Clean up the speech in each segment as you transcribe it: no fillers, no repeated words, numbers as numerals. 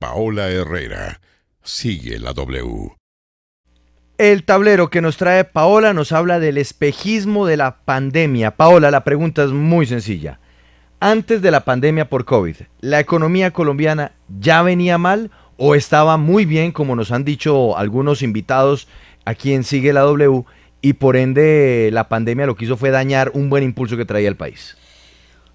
Paola Herrera. Sigue la W. El tablero que nos trae Paola nos habla del espejismo de la pandemia. Paola, la pregunta es muy sencilla. Antes de la pandemia por COVID, ¿la economía colombiana ya venía mal o estaba muy bien, como nos han dicho algunos invitados a quien sigue la W, y por ende la pandemia lo que hizo fue dañar un buen impulso que traía el país?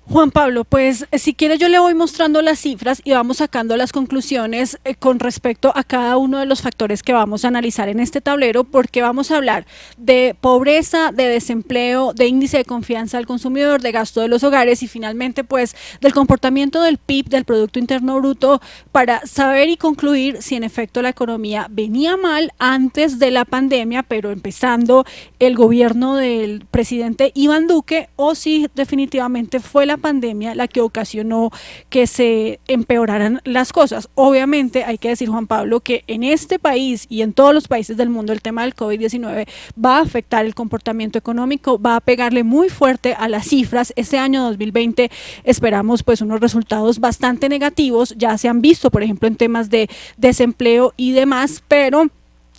Juan Pablo, pues si quiere yo le voy mostrando las cifras y vamos sacando las conclusiones con respecto a cada uno de los factores que vamos a analizar en este tablero, porque vamos a hablar de pobreza, de desempleo, de índice de confianza del consumidor, de gasto de los hogares y finalmente pues del comportamiento del PIB, del Producto Interno Bruto, para saber y concluir si en efecto la economía venía mal antes de la pandemia, pero empezando el gobierno del presidente Iván Duque, o si definitivamente fue la pandemia la que ocasionó que se empeoraran las cosas. Obviamente hay que decir, Juan Pablo, que en este país y en todos los países del mundo el tema del COVID-19 va a afectar el comportamiento económico, va a pegarle muy fuerte a las cifras. Este año 2020 esperamos pues unos resultados bastante negativos, ya se han visto por ejemplo en temas de desempleo y demás, pero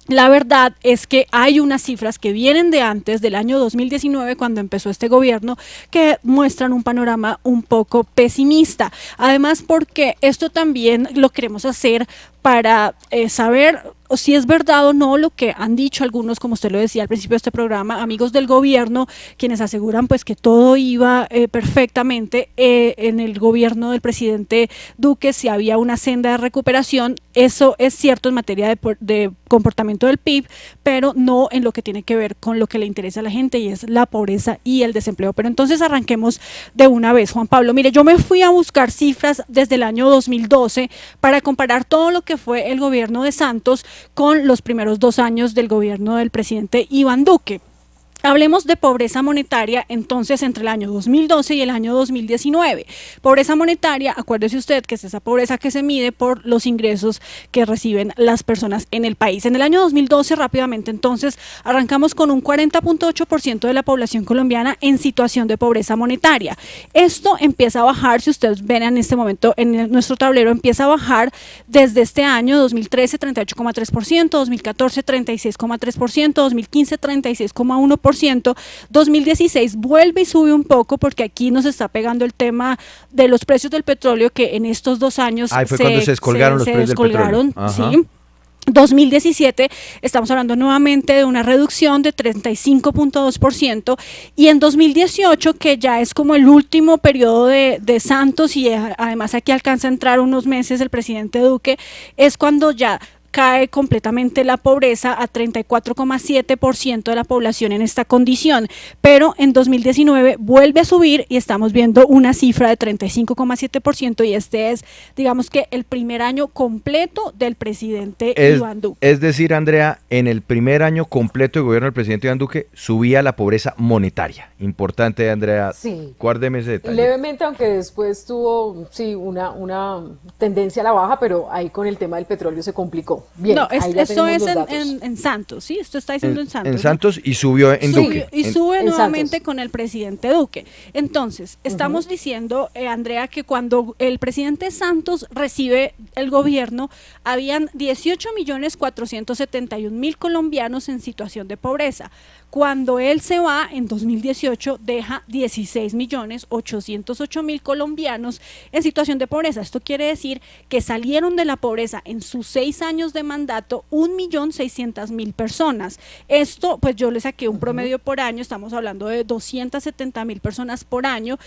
la verdad es que hay unas cifras que vienen de antes del año 2019, cuando empezó este gobierno, que muestran un panorama un poco pesimista. Además, porque esto también lo queremos hacer para saber si es verdad o no lo que han dicho algunos, como usted lo decía al principio de este programa, amigos del gobierno, quienes aseguran pues que todo iba perfectamente en el gobierno del presidente Duque, si había una senda de recuperación. Eso es cierto en materia de comportamiento del PIB, pero no en lo que tiene que ver con lo que le interesa a la gente, y es la pobreza y el desempleo. Pero entonces arranquemos de una vez, Juan Pablo. Mire, yo me fui a buscar cifras desde el año 2012 para comparar todo lo que fue el gobierno de Santos con los primeros 2 años del gobierno del presidente Iván Duque. Hablemos de pobreza monetaria entonces entre el año 2012 y el año 2019. Pobreza monetaria, acuérdese usted que es esa pobreza que se mide por los ingresos que reciben las personas en el país. En el año 2012, rápidamente entonces, arrancamos con un 40.8% de la población colombiana en situación de pobreza monetaria. Esto empieza a bajar, si ustedes ven en este momento en nuestro tablero, empieza a bajar desde este año 2013, 38.3%, 2014, 36.3%, 2015, 36.1%. 2016 vuelve y sube un poco porque aquí nos está pegando el tema de los precios del petróleo, que en estos 2 años fue cuando se descolgaron los precios del petróleo. Sí. 2017 estamos hablando nuevamente de una reducción de 35.2%, y en 2018, que ya es como el último periodo de Santos, y además aquí alcanza a entrar unos meses el presidente Duque, es cuando ya cae completamente la pobreza a 34.7% de la población en esta condición, pero en 2019 vuelve a subir y estamos viendo una cifra de 35.7%, y este es, digamos que el primer año completo del presidente Iván Duque. Es decir, Andrea, en el primer año completo de gobierno del presidente Iván Duque subía la pobreza monetaria. Importante, Andrea, sí, guárdeme ese detalle. Levemente, aunque después tuvo una tendencia a la baja, pero ahí con el tema del petróleo se complicó. Bien, no, esto es en Santos, ¿sí? Esto está diciendo en Santos. En Santos, y subió en Duque. Y sube nuevamente con el presidente Duque. Entonces, estamos diciendo, Andrea, que cuando el presidente Santos recibe el gobierno, habían 18.471.000 colombianos en situación de pobreza. Cuando él se va, en 2018, deja 16.808.000 colombianos en situación de pobreza. Esto quiere decir que salieron de la pobreza en sus 6 años de mandato 1.600.000 personas. Esto, pues yo le saqué un promedio por año, estamos hablando de 270.000 personas por año.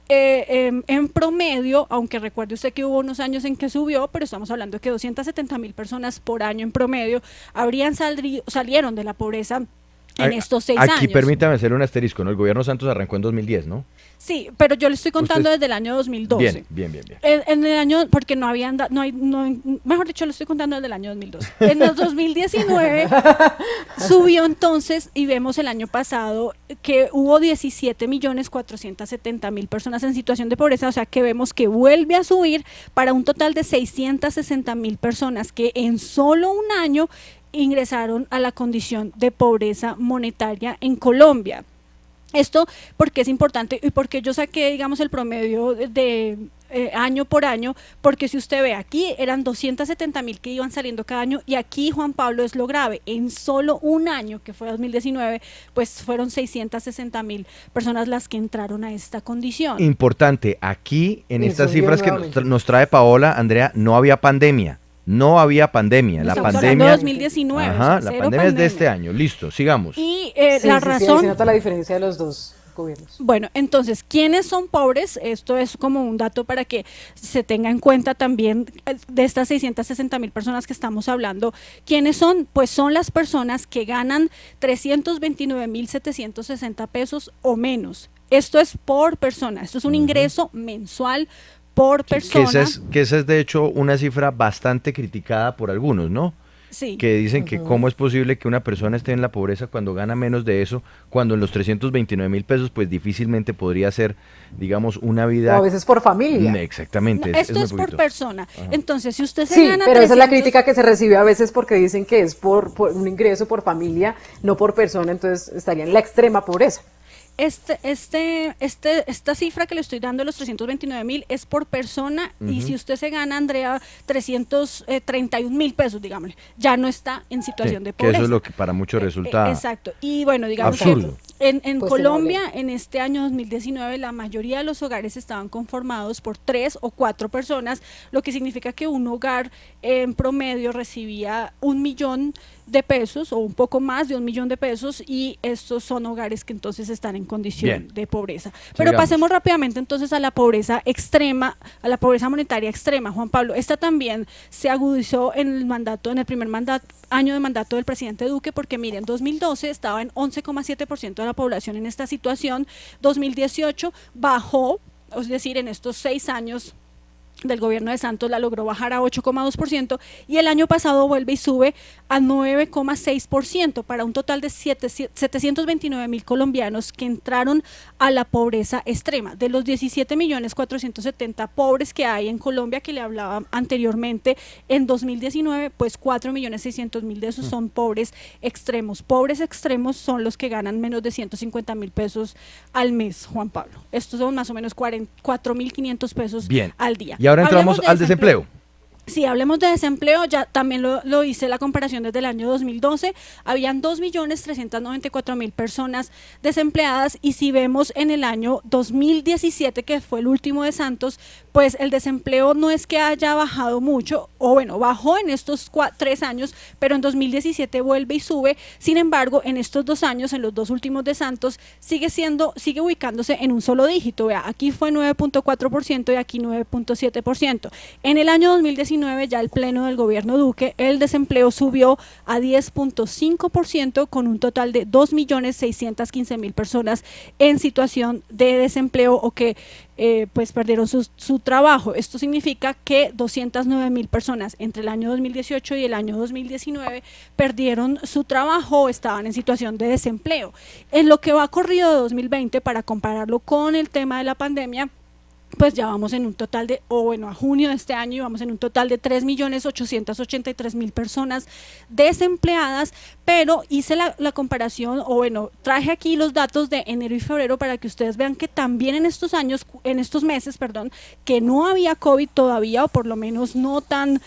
En promedio, aunque recuerde usted que hubo unos años en que subió, pero estamos hablando de que 270.000 personas por año en promedio salieron de la pobreza en estos 6 años. Aquí permítame hacer un asterisco, ¿no? El gobierno Santos arrancó en 2010, ¿no? Sí, pero yo le estoy contando desde el año 2012. Bien. En el año, porque mejor dicho, lo estoy contando desde el año 2012. En el 2019 subió entonces, y vemos el año pasado que hubo 17.470.000 personas en situación de pobreza, o sea que vemos que vuelve a subir para un total de 660.000 personas que en solo un año ingresaron a la condición de pobreza monetaria en Colombia. Esto porque es importante y porque yo saqué, digamos, el promedio de año por año, porque si usted ve aquí eran 270.000 que iban saliendo cada año y aquí, Juan Pablo, es lo grave, en solo un año que fue 2019, pues fueron 660.000 personas las que entraron a esta condición. Importante, aquí en Y estas subió cifras que nuevamente. nos trae Paola, Andrea, no había pandemia. No había pandemia. La Estamos hablando de pandemia. 2019, Ajá, o sea, la cero pandemia es de pandemia. este año. Listo, sigamos. Y Sí, la sí, sí, ahí razón, se nota la diferencia de los dos gobiernos. bueno, entonces, ¿quiénes son pobres? Esto es como un dato para que se tenga en cuenta también de estas 660.000 personas que estamos hablando. ¿Quiénes son? Pues son las personas que ganan 329.760 pesos o menos. Esto es por persona, esto es un ingreso mensual por persona. Que esa es de hecho una cifra bastante criticada por algunos, ¿no? Sí. Que dicen que cómo es posible que una persona esté en la pobreza cuando gana menos de eso, cuando en los 329.000 pesos pues difícilmente podría ser, digamos, una O vida. a veces por familia. Exactamente. No, esto muy es por poquito. persona. Entonces, si usted se Sí, gana pero esa es la 300 crítica que se recibe a veces porque dicen que es por un ingreso por familia, no por persona, entonces estaría en la extrema pobreza. Esta cifra que le estoy dando, los 329.000, es por persona y si usted se gana, Andrea, 331.000 pesos, digámosle, ya no está en situación Sí, de que pobreza. eso es lo que para muchos resulta Exacto. Y bueno, digamos absurdo. que en Pues Colombia, tenable. en este año 2019, la mayoría de los hogares estaban conformados por 3 o 4 personas, lo que significa que un hogar en promedio recibía 1.000.000 de pesos o un poco más de 1.000.000 de pesos y estos son hogares que entonces están en condición Bien. de pobreza. Pero Sigamos. pasemos rápidamente entonces a la pobreza extrema, a la pobreza monetaria extrema, Juan Pablo. Esta también se agudizó en el mandato, en el primer año de mandato del presidente Duque, porque miren, 2012 estaba en 11,7% de la población en esta situación, 2018 bajó, es decir, en estos 6 años del gobierno de Santos la logró bajar a 8,2% y el año pasado vuelve y sube a 9,6% para un total de 729.000 colombianos que entraron a la pobreza extrema. De los 17.470.000 pobres que hay en Colombia que le hablaba anteriormente, en 2019 pues 4.600.000 de esos son pobres extremos. Pobres extremos son los que ganan menos de 150.000 pesos al mes, Juan Pablo. Estos son más o menos 4.500 pesos Bien. al día. Y ahora entramos Hablemos de al desempleo. Sí, hablemos de desempleo, ya también lo hice la comparación desde el año 2012, habían 2.394.000 personas desempleadas y si vemos en el año 2017, que fue el último de Santos, pues el desempleo no es que haya bajado mucho, o bueno, bajó en estos 3 años, pero en 2017 vuelve y sube, sin embargo, en estos 2 años, en los 2 últimos de Santos, sigue ubicándose en un solo dígito, vea, aquí fue 9,4% y aquí 9,7%. En el año 2019, ya el pleno del gobierno Duque, el desempleo subió a 10,5% con un total de 2.615.000 personas en situación de desempleo o que pues perdieron su trabajo. Esto significa que 209.000 personas entre el año 2018 y el año 2019 perdieron su trabajo o estaban en situación de desempleo. En lo que va corrido de 2020, para compararlo con el tema de la pandemia, pues ya vamos en un total de, a junio de este año vamos en un total de 3.883.000 personas desempleadas, pero hice la comparación, traje aquí los datos de enero y febrero para que ustedes vean que también en estos meses, que no había COVID todavía, o por lo menos no tan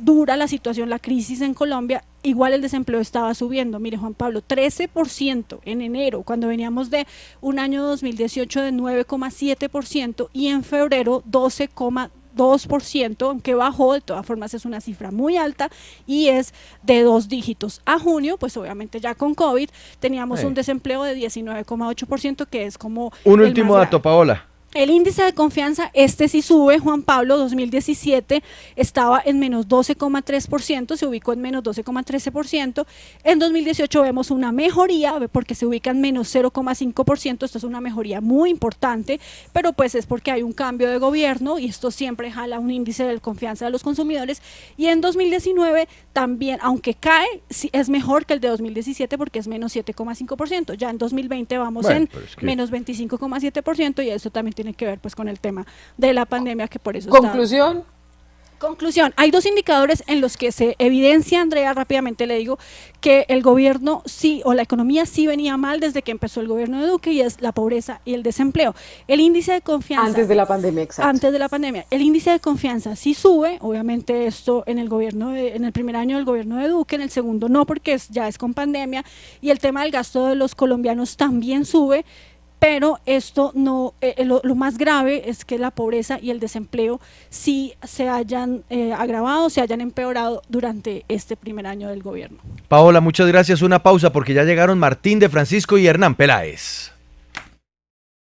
dura la situación, la crisis en Colombia, igual el desempleo estaba subiendo. Mire, Juan Pablo, 13% en enero, cuando veníamos de un año 2018 de 9,7% y en febrero 12,2%, aunque bajó, de todas formas es una cifra muy alta y es de 2 dígitos. A junio, pues obviamente ya con COVID, teníamos un desempleo de 19,8%, que es como Un el último más dato, grave. Paola. El índice de confianza, sí sube, Juan Pablo, 2017 estaba en menos 12,3%, se ubicó en menos 12,13%, en 2018 vemos una mejoría porque se ubica en menos 0,5%, esto es una mejoría muy importante, pero pues es porque hay un cambio de gobierno y esto siempre jala un índice de confianza de los consumidores, y en 2019 también, aunque cae, sí, es mejor que el de 2017 porque es menos 7,5%, ya en 2020 vamos en menos 25,7% y eso también tiene que ver pues con el tema de la pandemia, que por eso Conclusión, Conclusión, hay dos indicadores en los que se evidencia, Andrea, rápidamente le digo, que el gobierno sí, o la economía sí venía mal desde que empezó el gobierno de Duque, y es la pobreza y el desempleo. El índice de confianza... Antes de la pandemia, exacto. Antes de la pandemia. El índice de confianza sí sube, obviamente esto en el gobierno, en el primer año del gobierno de Duque, en el segundo no, porque ya es con pandemia, y el tema del gasto de los colombianos también sube. Pero esto no, lo más grave es que la pobreza y el desempleo sí se hayan agravado, se hayan empeorado durante este primer año del gobierno. Paola, muchas gracias. Una pausa porque ya llegaron Martín de Francisco y Hernán Peláez.